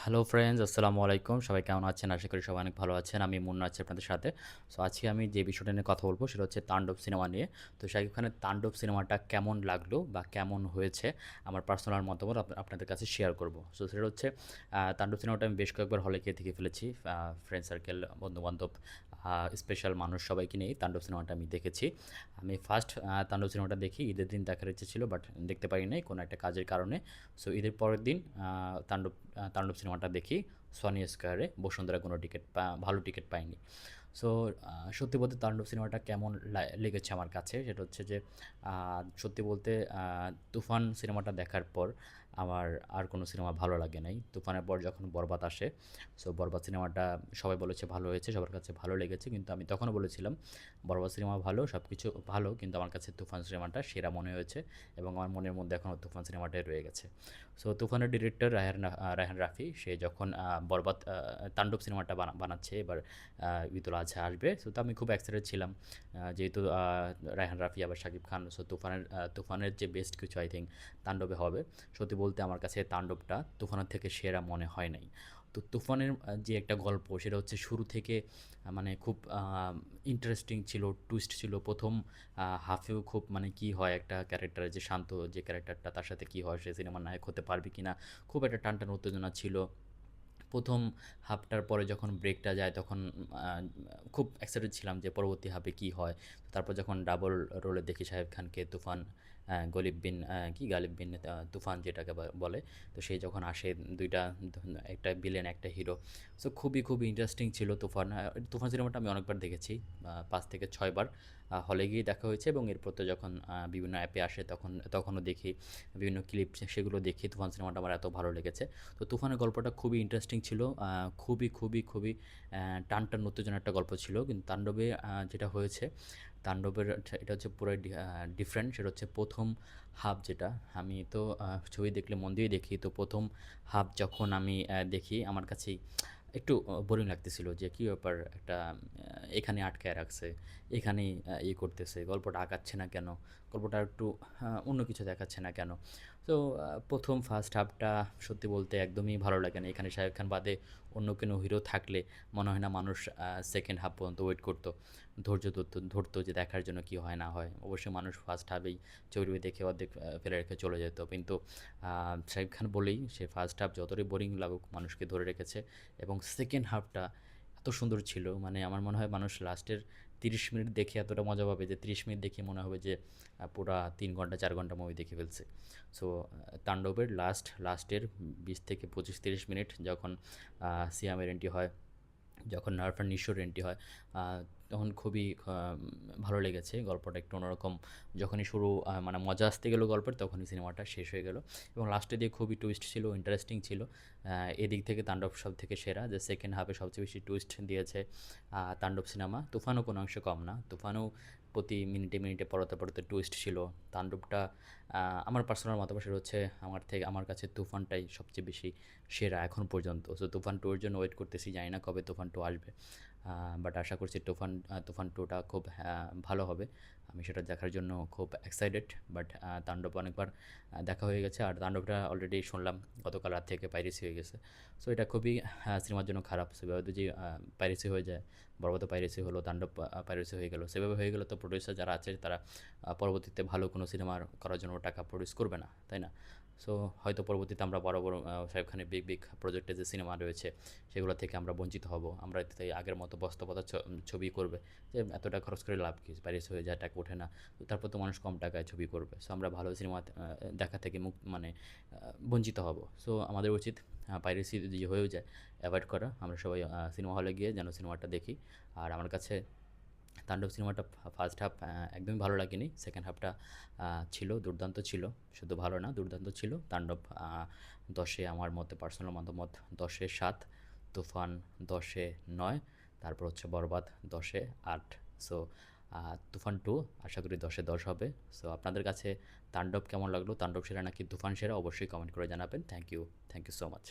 Hello friends, আসসালামু আলাইকুম। সবাই কেমন আছেন? আশা করি সবাই অনেক ভালো আছেন। আমি মুন্না আছি আপনাদের সাথে। সো আজকে আমি যে বিষয়টা নিয়ে কথা বলবো সেটা হচ্ছে তাণ্ডব সিনেমা নিয়ে। তো শাকিব খানের তাণ্ডব সিনেমাটা কেমন লাগলো বা কেমন হয়েছে আমার পার্সোনাল মতামত আপনাদের কাছে শেয়ার করব। সো সেটা হচ্ছে তাণ্ডব সিনেমাটা আমি বেশ কয়েকবার হলে গিয়ে দেখে ফেলেছি। ফ্রেন্ড সার্কেল, বন্ধু-বান্ধব, স্পেশাল মানুষ সবাইকে নিয়েই তাণ্ডব সিনেমাটা আমি দেখেছি। আমি ফার্স্ট তাণ্ডব সিনেমাটা দেখি ঈদের দিন দেখার ইচ্ছে ছিল, বাট দেখতে পারি নাই কোনো একটা কাজের কারণে। সো ঈদের পরের দিন তাণ্ডব সিনেমাটা দেখি সনি স্কোয়ারে। বসুন্ধরা কোনো ভালো টিকিট পাইনি। সো সত্যি বলতে তাণ্ডব সিনেমাটা কেমন লেগেছে আমার কাছে সেটা হচ্ছে যে সত্যি বলতে তুফান সিনেমাটা দেখার পর আমার আর কোনো সিনেমা ভালো লাগে নাই। তুফানের পর যখন বরবাদ আসে, সো বরবাদ সিনেমাটা সবাই বলেছে ভালো হয়েছে, সবার কাছে ভালো লেগেছে, কিন্তু আমি তখনও বলেছিলাম বরবাদ সিনেমা ভালো, সব কিছু ভালো, কিন্তু আমার কাছে তুফান সিনেমাটা সেরা মনে হয়েছে এবং আমার মনের মধ্যে এখনও তুফান সিনেমাটাই রয়ে গেছে। সো তুফানের ডিরেক্টর রায়হান রাফি, সে যখন তাণ্ডব সিনেমাটা বানাচ্ছে এবার ঈদুল আজহা আসবে, সো তো আমি খুব এক্সাইটেড ছিলাম। যেহেতু রায়হান রাফি আবার শাকিব খান, সো তুফানের যে বেস্ট কিছু আই থিঙ্ক তাণ্ডবে হবে। সত্যি বলতে আমার কাছে তাণ্ডবটা তুফানের থেকে সেরা মনে হয় নাই। তো তুফানের যে একটা গল্প সেটা হচ্ছে শুরু থেকে মানে খুব ইন্টারেস্টিং ছিল, টুইস্ট ছিল। প্রথম হাফেও খুব মানে কি হয় একটা ক্যারেক্টারের, যে শান্ত যে ক্যারেক্টারটা, তার সাথে কি হয়, সে সিনেমার নায়ক হতে পারবে কি না, খুব একটা টানটান উত্তেজনা ছিল। প্রথম হাফটার পরে যখন ব্রেকটা যায় তখন আহ, খুব এক্সাইটেড ছিলাম যে পরবর্তী হাফে কি হয়। তারপর যখন ডাবল রোলে দেখি শাকিব খানকে, তুফান, গালিব বিন তুফান যেটাকে বলে, তো সেই যখন আসে দুইটা, একটা ভিলেন একটা হিরো। সো খুবই খুবই ইন্টারেস্টিং ছিল তুফান। তুফান সিনেমাটা আমি অনেকবার দেখেছি, 5 থেকে 6 বার হলে গিয়ে দেখা হয়েছে, এবং এরপর তো যখন বিভিন্ন অ্যাপে আসে তখনও দেখি, বিভিন্ন ক্লিপ সেগুলো দেখি। তুফান সিনেমাটা আমার এত ভালো লেগেছে। তো তুফানের গল্পটা খুবই ইন্টারেস্টিং ছিল, খুবই খুবই খুবই টানটান উত্তেজনার একটা গল্প ছিল। কিন্তু তাণ্ডবে যেটা হয়েছে, তাণ্ডবের এটা হচ্ছে পুরো ডিফারেন্ট। সেটা হচ্ছে প্রথম হাফ যেটা, আমি তো ছবি দেখলে মন দিয়ে দেখি, তো প্রথম হাফ যখন আমি দেখি আমার কাছেই একটু বোরিং লাগতেছিল যে কী ব্যাপার, একটা এখানে আটকায় রাখছে, এখানেই ইয়ে করতেছে, গল্পটা আগাচ্ছে না কেন, গল্পটা একটু অন্য কিছু দেখাচ্ছে না কেন। তো প্রথম ফার্স্ট হাফটা সত্যি বলতে একদমই ভালো লাগে না। এখানে শাহরুখ খান বাদে অন্য কোনো হিরো থাকলে মনে হয় না মানুষ সেকেন্ড হাফ পর্যন্ত ওয়েট করতো, ধরতো যে দেখার জন্য কী হয় না হয়। অবশ্যই মানুষ ফার্স্ট হাফেই ছবি দেখে অর্ধেক ফেলে রেখে চলে যেত, কিন্তু শাহরুখ খান বলেই সে ফার্স্ট হাফ যতটাই বোরিং লাগুক মানুষকে ধরে রেখেছে, এবং সেকেন্ড হাফটা এত সুন্দর ছিল। মানে আমার মনে হয় মানুষ লাস্টের 30 মিনিট দেখে এতটা মজা পাবে যে 30 মিনিট দেখে মনে হবে যে পুরা 3 ঘন্টা 4 ঘন্টা মুভি দেখে ফেলছে। সো তাণ্ডবের লাস্টের 20 থেকে 25 30 মিনিট যখন সিয়ামের এন্ট্রি হয়, যখন নারফার নিশোর এন্ট্রি হয়, তখন খুবই ভালো লেগেছে। গল্পটা একটু অন্যরকম। যখনই শুরু মানে মজা আসতে গেল গল্পের, তখনই সিনেমাটা শেষ হয়ে গেল, এবং লাস্টে দিয়ে খুবই টুইস্ট ছিল, ইন্টারেস্টিং ছিল। এদিক থেকে তাণ্ডব সব থেকে সেরা, যে সেকেন্ড হাফে সবচেয়ে বেশি টুইস্ট দিয়েছে তাণ্ডব সিনেমা। তুফানও কোনো অংশে কম না, তুফানও প্রতি মিনিটে মিনিটে পরতে পরতে টুইস্ট ছিল। তাণ্ডবটা আমার পার্সোনাল মতামত সেটা হচ্ছে আমার কাছে তুফানটাই সবচেয়ে বেশি সেরা এখন পর্যন্ত। সো তুফান টু এর জন্য ওয়েট করতেছি, জানি না কবে তুফান টু আসবে, বাট আশা করছি তুফান টুটা খুব ভালো হবে। আমি সেটা দেখার জন্য খুব এক্সাইটেড। বাট তাণ্ডব অনেকবার দেখা হয়ে গেছে, আর তাণ্ডবটা অলরেডি শুনলাম গতকাল রাত থেকে পাইরেসি হয়ে গেছে। সো এটা খুবই সিনেমার জন্য খারাপ। সেভাবে যদি পাইরেসি হয়ে যায়, বরবাদ পাইরেসি হলো, তাণ্ডব পাইরেসি হয়ে গেল, সেভাবে হয়ে গেলে তো প্রডিউসার যারা আছে তারা পরবর্তীতে ভালো কোনো সিনেমা করার জন্য টাকা প্রডিউস করবে না, তাই না? সো হয়তো পরবর্তীতে আমরা বড় বড় শাহরুখ খানের বিগ বিগ প্রজেক্টে যে সিনেমা রয়েছে সেগুলো থেকে আমরা বঞ্চিত হব। আমরা তাই আগের মতো বস্তা ছবি করবে, যে এত টাকা খরচ করে লাভ কি, প্যারিস হয়ে যায়, টাকা ওঠে না। তো তারপর তো মানুষ কম টাকায় ছবি করবে। সো আমরা ভালো সিনেমা দেখা থেকে মানে বঞ্চিত হব। সো আমাদের উচিত পাইরেসি যদি হয়েও যায় অ্যাভয়েড করা। আমরা সবাই সিনেমা হলে গিয়ে যেন সিনেমাটা দেখি। আর আমার কাছে তাণ্ডব সিনেমাটা ফার্স্ট হাফ একদমই ভালো লাগেনি, সেকেন্ড হাফটা ছিল দুর্দান্ত ছিল। শুধু ভালো না, দুর্দান্ত ছিল। তাণ্ডব 10-এ আমার মতে, পার্সোনাল মতামত, 10-এ 7, তুফান 10-এ 9, তারপর হচ্ছে বরবাদ 10-এ 8। সো তুফান টু আশা করি 10-এ 10 হবে। সো আপনাদের কাছে তাণ্ডব কেমন লাগলো, তাণ্ডব সেরা নাকি তুফান সেরা, অবশ্যই কমেন্ট করে জানাবেন। Thank you so much.